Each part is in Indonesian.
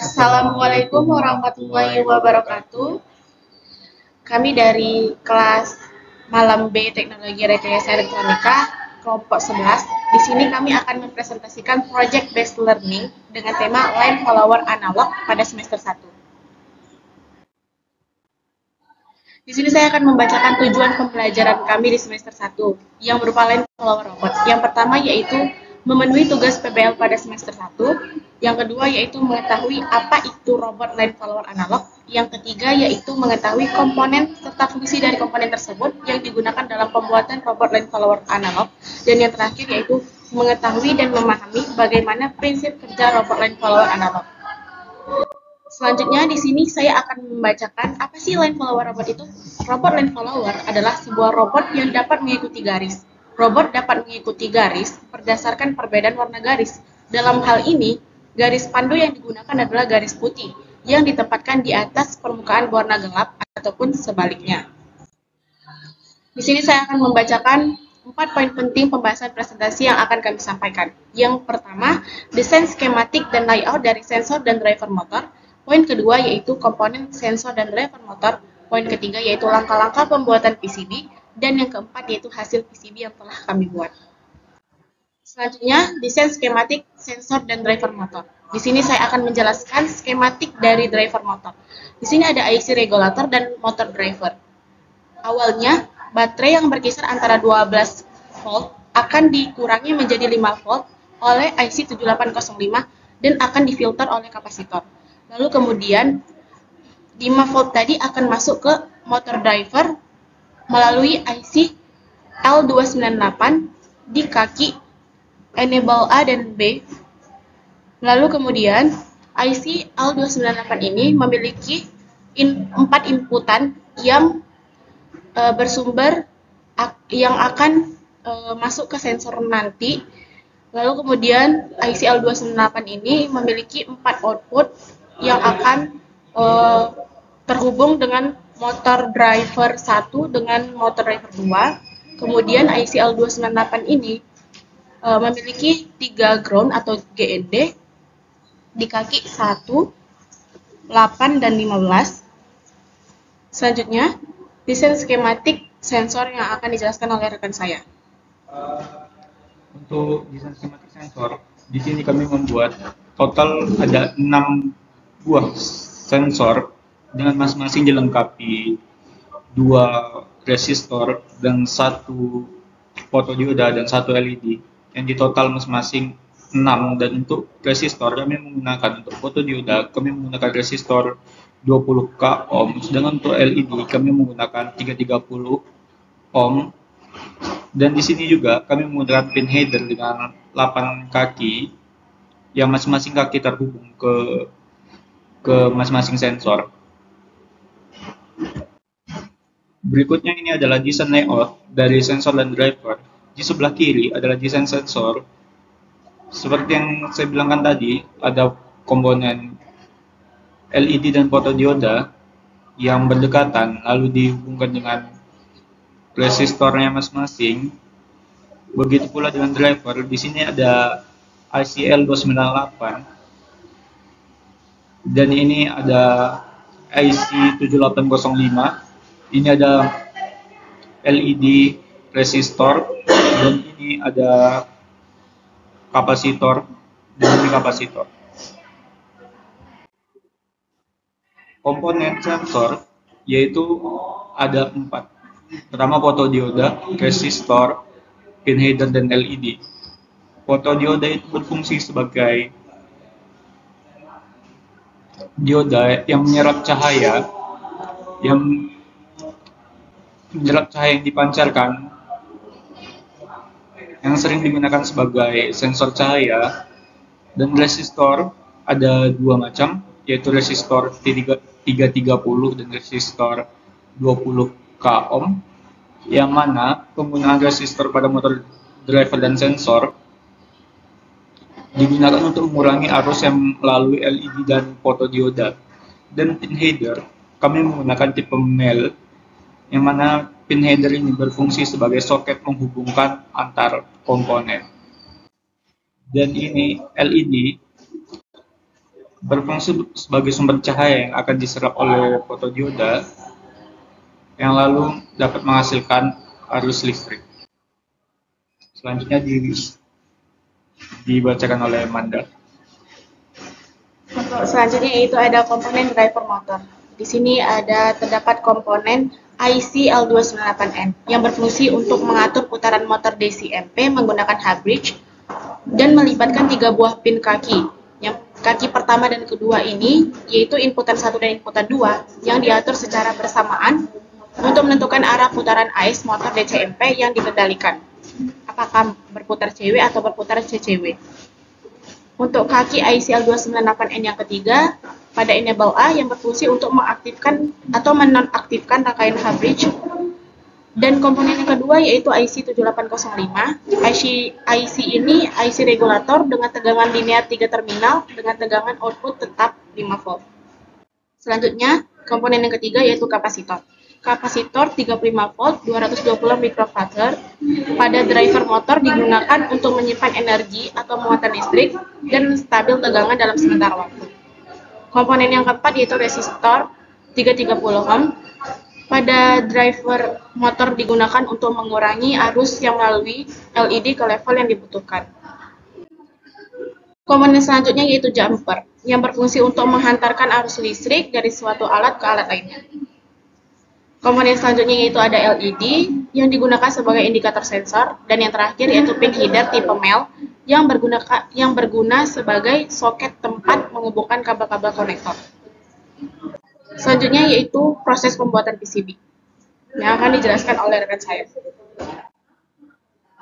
Assalamualaikum warahmatullahi wabarakatuh. Kami dari kelas Malam B Teknologi Rekayasa Elektronika kelompok 11. Di sini kami akan mempresentasikan Project Based Learning dengan tema Line Follower Analog pada semester 1. Di sini saya akan membacakan tujuan pembelajaran kami di semester 1 yang berupa line follower robot. Yang pertama yaitu memenuhi tugas PBL pada semester 1. Yang kedua yaitu mengetahui apa itu robot line follower analog. Yang ketiga yaitu mengetahui komponen serta fungsi dari komponen tersebut yang digunakan dalam pembuatan robot line follower analog. Dan yang terakhir yaitu mengetahui dan memahami bagaimana prinsip kerja robot line follower analog. Selanjutnya di sini saya akan membacakan apa sih line follower robot itu. Robot line follower adalah sebuah robot yang dapat mengikuti garis. Robot dapat mengikuti garis berdasarkan perbedaan warna garis. Dalam hal ini, garis pandu yang digunakan adalah garis putih yang ditempatkan di atas permukaan berwarna gelap ataupun sebaliknya. Di sini saya akan membacakan 4 poin penting pembahasan presentasi yang akan kami sampaikan. Yang pertama, desain skematik dan layout dari sensor dan driver motor. Poin kedua yaitu komponen sensor dan driver motor. Poin ketiga yaitu langkah-langkah pembuatan PCB. Dan yang keempat yaitu hasil PCB yang telah kami buat. Selanjutnya, desain skematik sensor dan driver motor. Di sini saya akan menjelaskan skematik dari driver motor. Di sini ada IC regulator dan motor driver. Awalnya, baterai yang berkisar antara 12 volt akan dikurangi menjadi 5 volt oleh IC 7805 dan akan difilter oleh kapasitor. Lalu kemudian 5 volt tadi akan masuk ke motor driver melalui IC L298 di kaki enable A dan B. Lalu kemudian IC L298 ini memiliki 4 inputan yang bersumber yang akan masuk ke sensor nanti. Lalu kemudian IC L298 ini memiliki 4 output yang akan terhubung dengan motor driver 1 dengan motor driver 2. Kemudian IC L298 ini memiliki 3 ground atau GND di kaki 1, 8, dan 15. Selanjutnya, desain skematik sensor yang akan dijelaskan oleh rekan saya. Untuk desain skematik sensor, di sini kami membuat total ada 6 buah sensor dengan masing-masing dilengkapi 2 resistor dan 1 fotodioda dan 1 LED yang di total masing-masing 6. Dan untuk resistor kami menggunakan, untuk fotodioda kami menggunakan resistor 20k ohm, sedangkan untuk LED kami menggunakan 330 ohm. Dan di sini juga kami menggunakan pin header dengan 8 kaki yang masing-masing kaki terhubung ke masing-masing sensor. Berikutnya ini adalah desain layout dari sensor dan driver. Di sebelah kiri adalah desain sensor. Seperti yang saya bilangkan tadi, ada komponen LED dan fotodioda yang berdekatan lalu dihubungkan dengan resistornya masing-masing. Begitu pula dengan driver. Di sini ada IC L298 dan ini ada IC 7805. Ini ada LED resistor dan ini ada kapasitor dan ini kapasitor. Komponen sensor yaitu ada 4. Pertama fotodioda, resistor, pin header, dan LED. Fotodioda itu berfungsi sebagai dioda yang menyerap cahaya yang dipancarkan, yang sering digunakan sebagai sensor cahaya. Dan resistor ada 2 macam, yaitu resistor 330 dan resistor 20k ohm, yang mana penggunaan resistor pada motor driver dan sensor digunakan untuk mengurangi arus yang melalui LED dan fotodioda. Dan pin header kami menggunakan tipe MEL, yang mana pin header ini berfungsi sebagai soket menghubungkan antar komponen. Dan ini LED berfungsi sebagai sumber cahaya yang akan diserap oleh fotodioda yang lalu dapat menghasilkan arus listrik. Selanjutnya dibacakan oleh Manda. Untuk selanjutnya yaitu ada komponen driver motor. Di sini terdapat komponen IC L298N yang berfungsi untuk mengatur putaran motor DC MP menggunakan hub bridge dan melibatkan 3 buah pin kaki. Yang kaki pertama dan kedua ini yaitu inputan 1 dan inputan 2 yang diatur secara bersamaan untuk menentukan arah putaran AS motor DC MP yang dikendalikan. Apakah berputar CW atau berputar CCW. Untuk kaki ICL298N yang ketiga, pada enable A yang berfungsi untuk mengaktifkan atau menonaktifkan rangkaian hub bridge. Dan komponen yang kedua yaitu IC7805. IC ini IC regulator dengan tegangan linear 3 terminal dengan tegangan output tetap 5 volt. Selanjutnya, komponen yang ketiga yaitu kapasitor. Kapasitor 35 volt 220 mikrofarad pada driver motor digunakan untuk menyimpan energi atau muatan listrik dan stabil tegangan dalam sementara waktu. Komponen yang keempat yaitu resistor 330 ohm pada driver motor digunakan untuk mengurangi arus yang melalui LED ke level yang dibutuhkan. Komponen selanjutnya yaitu jumper yang berfungsi untuk menghantarkan arus listrik dari suatu alat ke alat lainnya. Komponen selanjutnya yaitu ada LED yang digunakan sebagai indikator sensor, dan yang terakhir yaitu pin header tipe MEL yang berguna sebagai soket tempat menghubungkan kabel-kabel konektor. Selanjutnya yaitu proses pembuatan PCB yang akan dijelaskan oleh rekan saya.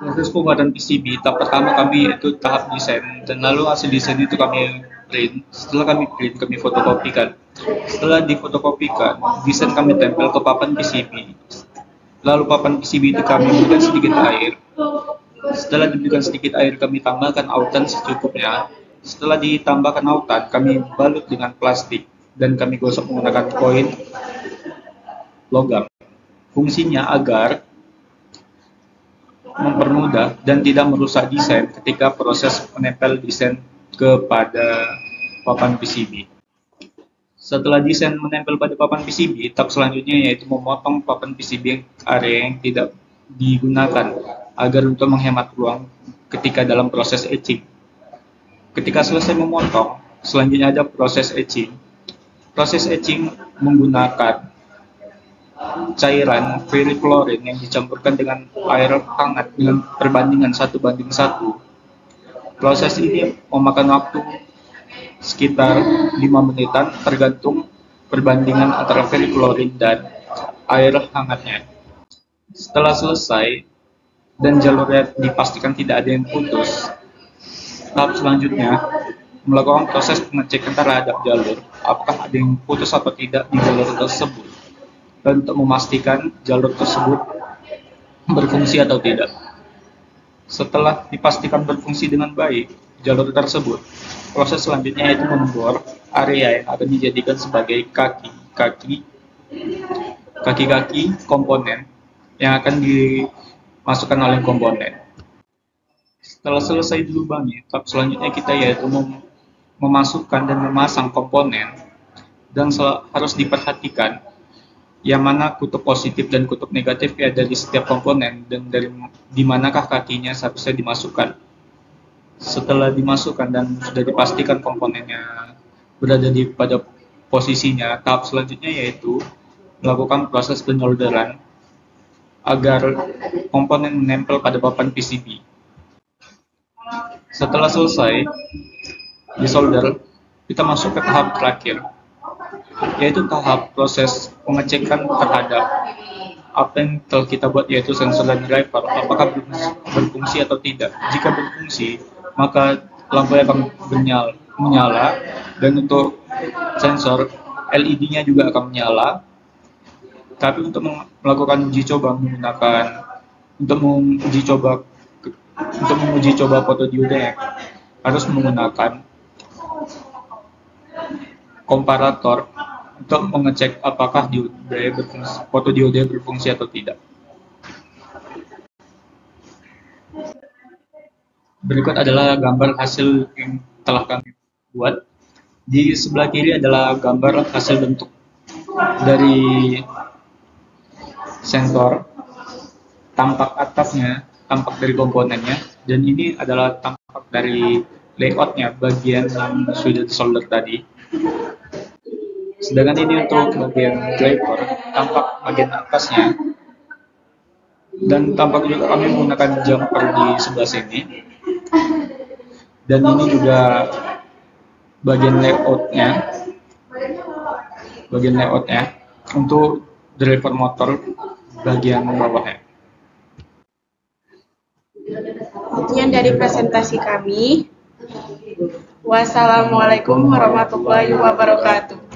Proses pembuatan PCB, tahap pertama kami itu tahap desain, dan lalu hasil desain itu kami print. Setelah kami print, kami fotokopikan. Setelah difotokopikan, desain kami tempel ke papan PCB. Lalu papan PCB itu kami berikan sedikit air. Setelah diberikan sedikit air, kami tambahkan autan secukupnya. Setelah ditambahkan autan, kami balut dengan plastik dan kami gosok menggunakan koin logam. Fungsinya agar mempermudah dan tidak merusak desain ketika proses menempel desain kepada papan PCB. Setelah desain menempel pada papan PCB, tahap selanjutnya yaitu memotong papan PCB area yang tidak digunakan agar untuk menghemat ruang ketika dalam proses etching. Ketika selesai memotong, selanjutnya ada proses etching. Proses etching menggunakan cairan periklorin yang dicampurkan dengan air hangat dengan perbandingan 1:1. Proses ini memakan waktu sekitar 5 menitan tergantung perbandingan antara periklorin dan air hangatnya. Setelah selesai dan jalurnya dipastikan tidak ada yang putus, tahap selanjutnya melakukan proses pengecekan terhadap jalur, apakah ada yang putus atau tidak di jalur tersebut, dan untuk memastikan jalur tersebut berfungsi atau tidak. Setelah dipastikan berfungsi dengan baik jalur tersebut, proses selanjutnya yaitu membor area yang akan dijadikan sebagai kaki-kaki komponen yang akan dimasukkan oleh komponen. Setelah selesai dilubangi, tahap selanjutnya kita yaitu memasukkan dan memasang komponen, dan harus diperhatikan yang mana kutub positif dan kutub negatif ya dari setiap komponen, dan di manakah kakinya seharusnya dimasukkan. Setelah dimasukkan dan sudah dipastikan komponennya berada pada posisinya, tahap selanjutnya yaitu melakukan proses penyolderan agar komponen menempel pada papan PCB. Setelah selesai disolder, kita masuk ke tahap terakhir, yaitu tahap proses pengecekan terhadap apa yang telah kita buat, yaitu sensor dan driver, apakah berfungsi atau tidak. Jika berfungsi, maka lampu akan menyala, dan untuk sensor LED-nya juga akan menyala. Tapi untuk melakukan uji coba untuk menguji coba fotodioda harus menggunakan komparator untuk mengecek apakah fotodiode berfungsi atau tidak. Berikut adalah gambar hasil yang telah kami buat Di sebelah kiri adalah gambar hasil bentuk dari sensor, tampak atasnya, tampak dari komponennya, dan ini adalah tampak dari layoutnya, bagian yang sudah disolder tadi. Sedangkan ini untuk bagian driver, tampak bagian atasnya, dan tampak juga kami menggunakan jumper di sebelah sini. Dan ini juga bagian layoutnya untuk driver motor bagian bawahnya. Sekian dari presentasi kami. Wassalamualaikum warahmatullahi wabarakatuh.